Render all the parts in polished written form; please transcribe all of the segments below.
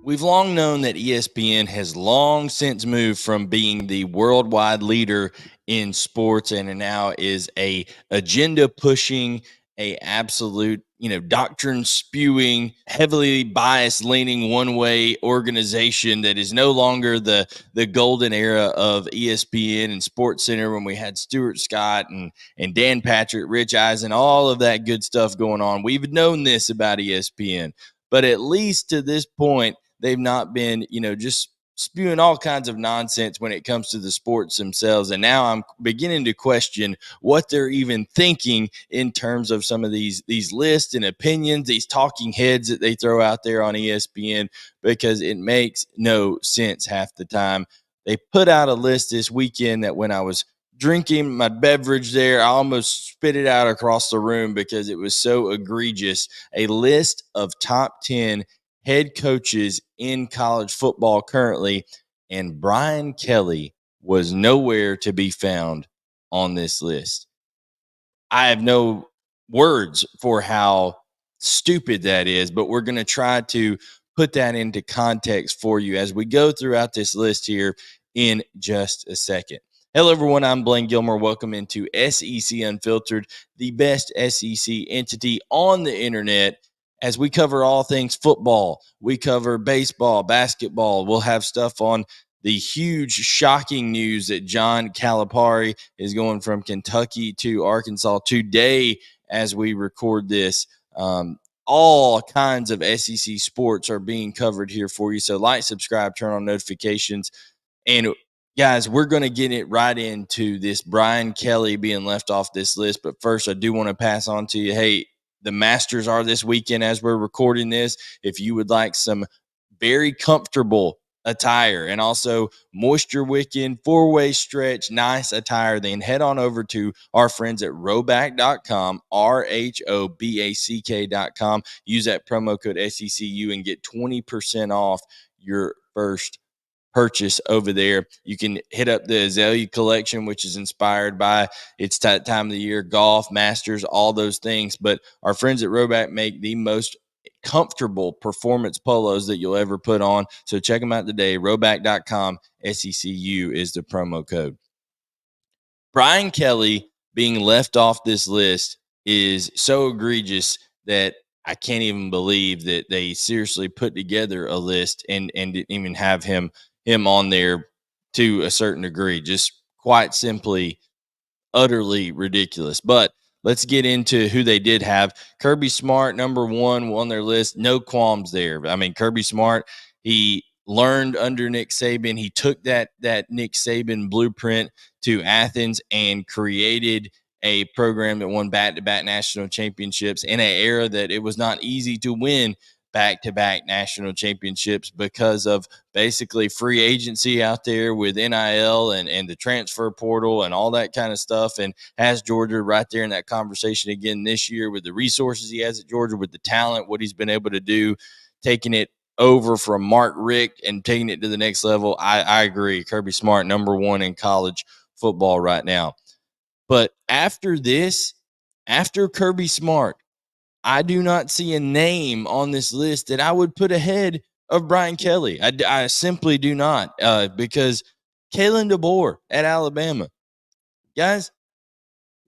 We've long known that ESPN has long since moved from being the worldwide leader in sports and now is a agenda pushing, a absolute, doctrine spewing, heavily bias leaning one way organization that is no longer the golden era of ESPN and Sports Center when we had Stuart Scott and Dan Patrick, Rich Eisen, all of that good stuff going on. We've known this about ESPN, but at least to this point they've not been, just spewing all kinds of nonsense when it comes to the sports themselves. And now I'm beginning to question what they're even thinking in terms of some of these lists and opinions, these talking heads that they throw out there on ESPN, because it makes no sense half the time. They put out a list this weekend that when I was drinking my beverage there, I almost spit it out across the room because it was so egregious. A list of top 10 head coaches in college football currently, and Brian Kelly was nowhere to be found on this list. I have no words for how stupid that is, but we're going to try to put that into context for you as we go throughout this list here in just a second. Hello, everyone. I'm Blayne Gilmer. Welcome into SEC Unfiltered, the best SEC entity on the internet. As we cover all things football, we cover baseball, basketball. We'll have stuff on the huge, shocking news that John Calipari is going from Kentucky to Arkansas today as we record this. All kinds of SEC sports are being covered here for you. So like, subscribe, turn on notifications. And guys, we're going to get it right into this Brian Kelly being left off this list. But first, I do want to pass on to you, hey, the Masters are this weekend as we're recording this. If you would like some very comfortable attire and also moisture wicking, four-way stretch, nice attire, then head on over to our friends at RHOBACK.com, RHOBACK.com. Use that promo code SECU and get 20% off your first purchase over there. You can hit up the Azalea collection, which is inspired by it's that time of the year, golf, Masters, all those things. But our friends at RHOBACK make the most comfortable performance polos that you'll ever put on. So check them out today. RHOBACK.com, SECU is the promo code. Brian Kelly being left off this list is so egregious that I can't even believe that they seriously put together a list and didn't even have him on there to a certain degree. Just quite simply, utterly ridiculous. But let's get into who they did have. Kirby Smart, number one on their list. No qualms there. I mean, Kirby Smart, he learned under Nick Saban. He took that Nick Saban blueprint to Athens and created a program that won back-to-back national championships in an era that it was not easy to win back-to-back national championships because of basically free agency out there with NIL and the transfer portal and all that kind of stuff, and has Georgia right there in that conversation again this year with the resources he has at Georgia, with the talent, what he's been able to do, taking it over from Mark Richt and taking it to the next level. I agree. Kirby Smart, number one in college football right now. But after this, after Kirby Smart, I do not see a name on this list that I would put ahead of Brian Kelly. I simply do not, because Kalen DeBoer at Alabama, guys,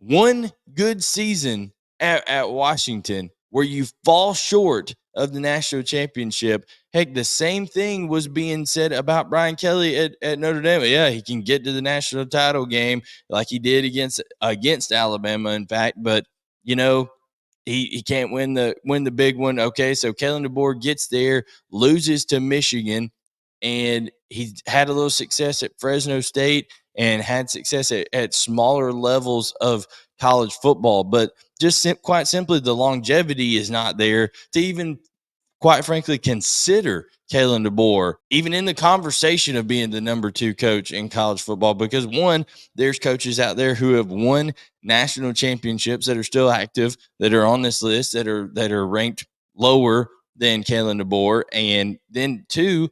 one good season at Washington where you fall short of the national championship. Heck, the same thing was being said about Brian Kelly at Notre Dame. Yeah, he can get to the national title game like he did against Alabama, in fact, but he can't win the big one. Okay, so Kalen DeBoer gets there, loses to Michigan, and he had a little success at Fresno State and had success at smaller levels of college football. But just quite simply, the longevity is not there to even, quite frankly, consider Kalen DeBoer even in the conversation of being the number two coach in college football. Because one, there's coaches out there who have won national championships that are still active, that are on this list, that are ranked lower than Kalen DeBoer. And then two,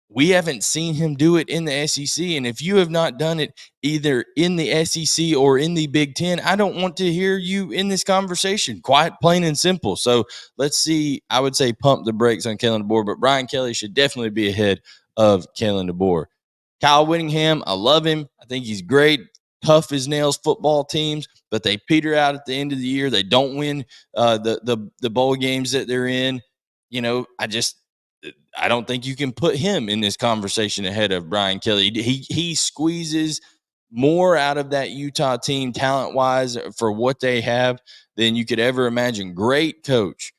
we haven't seen him do it in the SEC. And if you have not done it either in the SEC or in the Big Ten, I don't want to hear you in this conversation. Quite plain and simple. So let's see. I would say pump the brakes on Kalen DeBoer, but Brian Kelly should definitely be ahead of Kalen DeBoer. Kyle Whittingham, I love him. I think he's great. Tough as nails football teams, but they peter out at the end of the year. They don't win the bowl games that they're in. I don't think you can put him in this conversation ahead of Brian Kelly. He squeezes more out of that Utah team talent-wise for what they have than you could ever imagine. Great coach.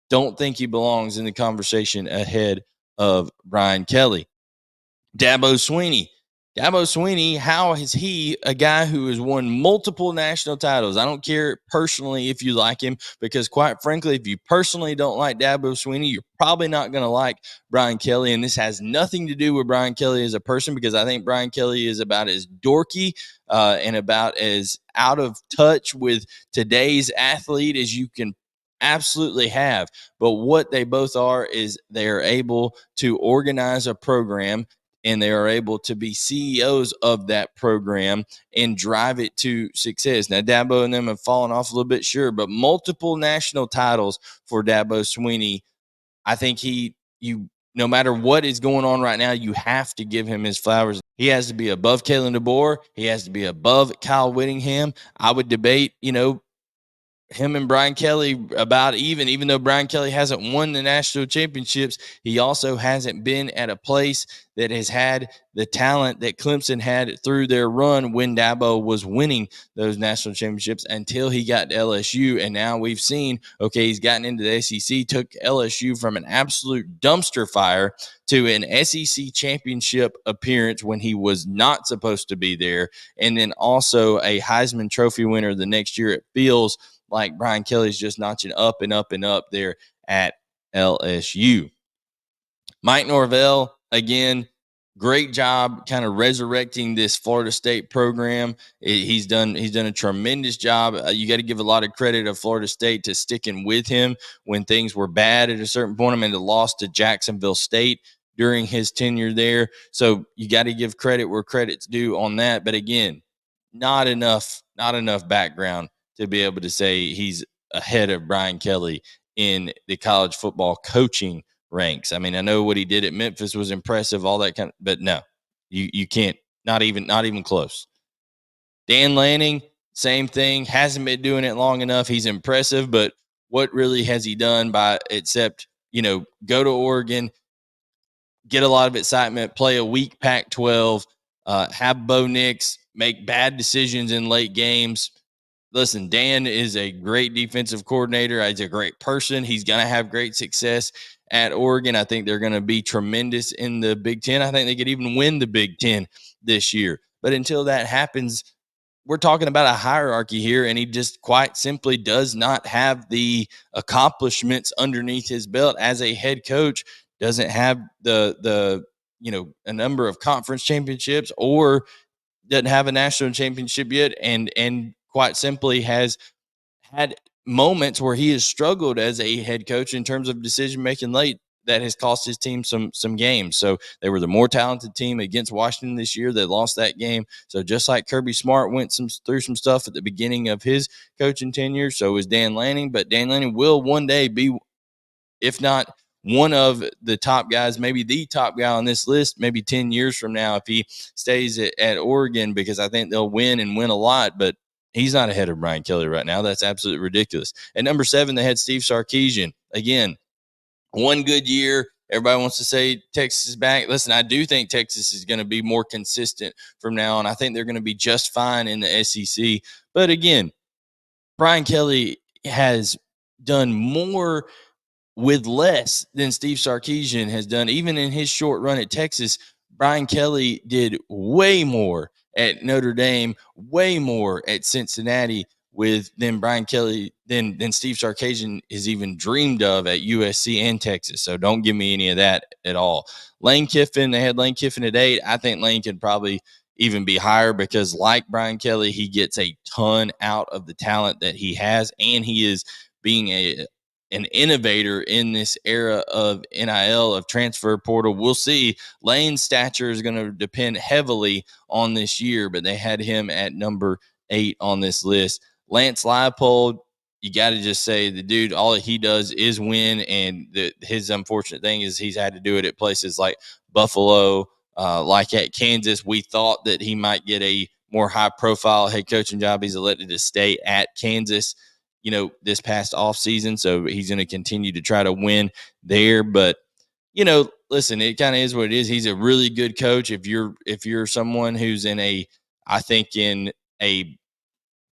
Don't think he belongs in the conversation ahead of Brian Kelly. Dabo Swinney. Dabo Swinney, how is he a guy who has won multiple national titles? I don't care personally if you like him, because quite frankly, if you personally don't like Dabo Swinney, you're probably not going to like Brian Kelly. And this has nothing to do with Brian Kelly as a person, because I think Brian Kelly is about as dorky and about as out of touch with today's athlete as you can absolutely have. But what they both are is they are able to organize a program, and they are able to be CEOs of that program and drive it to success. Now, Dabo and them have fallen off a little bit, sure, but multiple national titles for Dabo Swinney. I think no matter what is going on right now, you have to give him his flowers. He has to be above Kalen DeBoer. He has to be above Kyle Whittingham. I would debate, him and Brian Kelly about even though Brian Kelly hasn't won the national championships, he also hasn't been at a place that has had the talent that Clemson had through their run when Dabo was winning those national championships until he got to LSU. And now we've seen, okay, he's gotten into the SEC, took LSU from an absolute dumpster fire to an SEC championship appearance when he was not supposed to be there. And then also a Heisman Trophy winner the next year. It feels like Brian Kelly's just notching up and up and up there at LSU. Mike Norvell, again, great job kind of resurrecting this Florida State program. He's done a tremendous job. You got to give a lot of credit to Florida State to sticking with him when things were bad at a certain point. I mean, the loss to Jacksonville State during his tenure there. So you got to give credit where credit's due on that. But again, not enough background to be able to say he's ahead of Brian Kelly in the college football coaching ranks. I mean, I know what he did at Memphis was impressive, all that kind of, but no, you can't, not even close. Dan Lanning, same thing, hasn't been doing it long enough. He's impressive, but what really has he done except, go to Oregon, get a lot of excitement, play a weak Pac-12, have Bo Nix make bad decisions in late games. Listen, Dan is a great defensive coordinator. He's a great person. He's going to have great success at Oregon. I think they're going to be tremendous in the Big Ten. I think they could even win the Big Ten this year. But until that happens, we're talking about a hierarchy here, and he just quite simply does not have the accomplishments underneath his belt as a head coach. Doesn't have the a number of conference championships, or doesn't have a national championship yet, and quite simply has had moments where he has struggled as a head coach in terms of decision making late that has cost his team some games. So they were the more talented team against Washington this year. They lost that game. So just like Kirby Smart went through some stuff at the beginning of his coaching tenure, so is Dan Lanning. But Dan Lanning will one day be, if not one of the top guys, maybe the top guy on this list, maybe 10 years from now, if he stays at Oregon, because I think they'll win a lot. But he's not ahead of Brian Kelly right now. That's absolutely ridiculous. At number 7, they had Steve Sarkisian. Again, one good year. Everybody wants to say Texas is back. Listen, I do think Texas is going to be more consistent from now on. I think they're going to be just fine in the SEC. But again, Brian Kelly has done more with less than Steve Sarkisian has done. Even in his short run at Texas, Brian Kelly did way more at Notre Dame, way more at Cincinnati than Brian Kelly, than Steve Sarkisian is even dreamed of at USC and Texas. So don't give me any of that at all. Lane Kiffin, they had Lane Kiffin at 8. I think Lane could probably even be higher, because like Brian Kelly, he gets a ton out of the talent that he has, and he is being an innovator in this era of NIL, of transfer portal. We'll see. Lane's stature is going to depend heavily on this year, but they had him at number 8 on this list. Lance Leipold, you got to just say the dude, all he does is win. And his unfortunate thing is he's had to do it at places like Buffalo, like at Kansas. We thought that he might get a more high profile head coaching job. He's elected to stay at Kansas, this past offseason. So he's going to continue to try to win there. But, listen, it kind of is what it is. He's a really good coach. If you're someone who's in a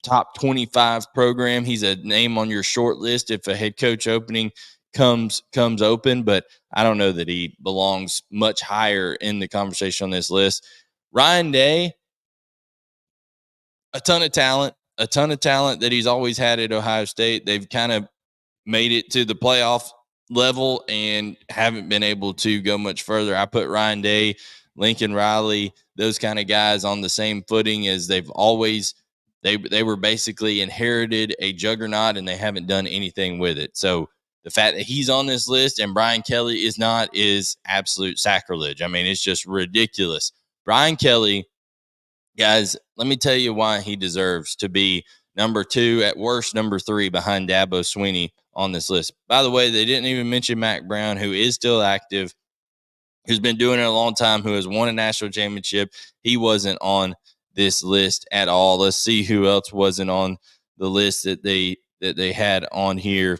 top 25 program, he's a name on your short list if a head coach opening comes open, but I don't know that he belongs much higher in the conversation on this list. Ryan Day, a ton of talent that he's always had at Ohio State. They've kind of made it to the playoff level and haven't been able to go much further. I put Ryan Day, Lincoln Riley, those kind of guys on the same footing as they've always. They were basically inherited a juggernaut and they haven't done anything with it. So the fact that he's on this list and Brian Kelly is not is absolute sacrilege. I mean, it's just ridiculous. Brian Kelly, guys, let me tell you why he deserves to be number 2, at worst number 3 behind Dabo Swinney on this list. By the way, they didn't even mention Mac Brown, who is still active, who's been doing it a long time, who has won a national championship. He wasn't on this list at all. Let's see who else wasn't on the list that they had on here.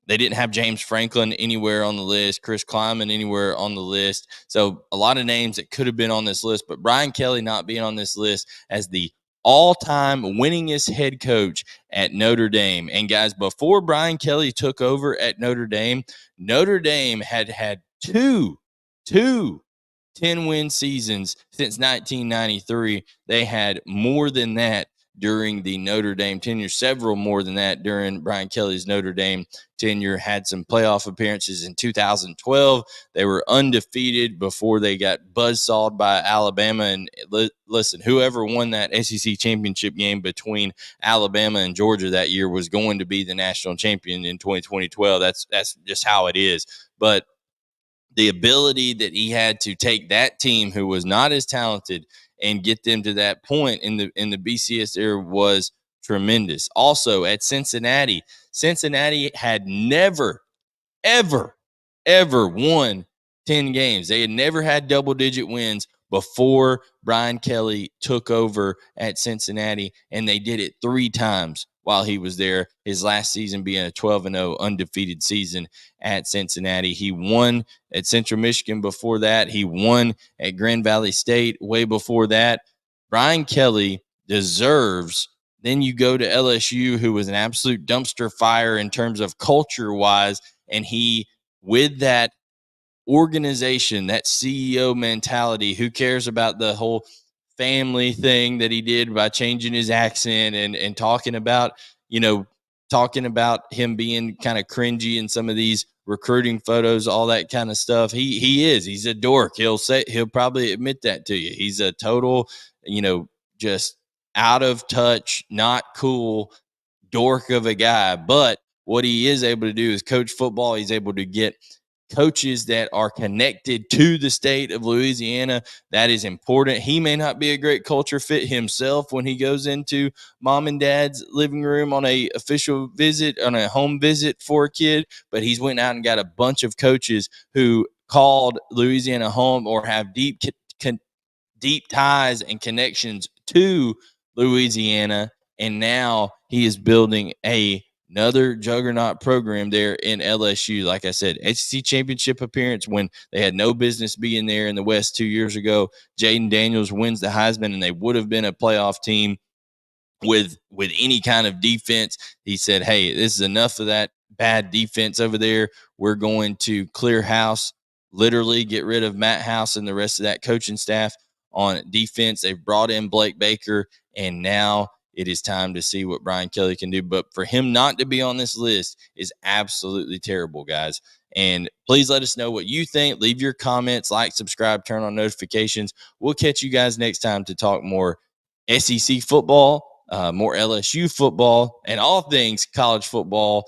They didn't have James Franklin anywhere on the list, Chris Kleiman anywhere on the list. So a lot of names that could have been on this list, but Brian Kelly not being on this list as the all-time winningest head coach at Notre Dame. And guys, before Brian Kelly took over at Notre Dame had two 10-win seasons since 1993. They had more than that during the Notre Dame tenure, several more than that during Brian Kelly's Notre Dame tenure, had some playoff appearances in 2012. They were undefeated before they got buzzsawed by Alabama. And listen, whoever won that SEC championship game between Alabama and Georgia that year was going to be the national champion in 2012. That's just how it is. But the ability that he had to take that team who was not as talented and get them to that point in the BCS era was tremendous. Also at Cincinnati had never, ever won 10 games. They had never had double-digit wins before Brian Kelly took over at Cincinnati, and they did it 3 times while he was there, his last season being a 12-0 undefeated season at Cincinnati. He won at Central Michigan before that. He won at Grand Valley State way before that. Brian Kelly deserves. Then you go to LSU, who was an absolute dumpster fire in terms of culture-wise, and he, with that organization, that CEO mentality, who cares about the whole family thing that he did by changing his accent and talking about him being kind of cringy in some of these recruiting photos, all that kind of stuff. He's a dork. He'll probably admit that to you. He's a total, just out of touch, not cool dork of a guy. But what he is able to do is coach football. He's able to get coaches that are connected to the state of Louisiana. That is important. He may not be a great culture fit himself when he goes into mom and dad's living room on a official visit, on a home visit for a kid, but he's went out and got a bunch of coaches who called Louisiana home or have deep ties and connections to Louisiana. And now he is building another juggernaut program there in LSU. Like I said, SEC championship appearance when they had no business being there in the West 2 years ago. Jaden Daniels wins the Heisman, and they would have been a playoff team with any kind of defense. He said, hey, this is enough of that bad defense over there. We're going to clear house, literally get rid of Matt House and the rest of that coaching staff on defense. They've brought in Blake Baker, and now it is time to see what Brian Kelly can do. But for him not to be on this list is absolutely terrible, guys. And please let us know what you think. Leave your comments, like, subscribe, turn on notifications. We'll catch you guys next time to talk more SEC football, more LSU football, and all things college football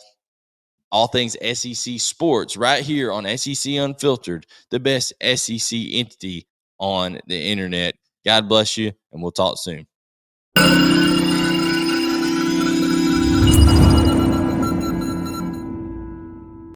all things SEC sports right here on SEC Unfiltered, the best SEC entity on the internet. God bless you, and we'll talk soon.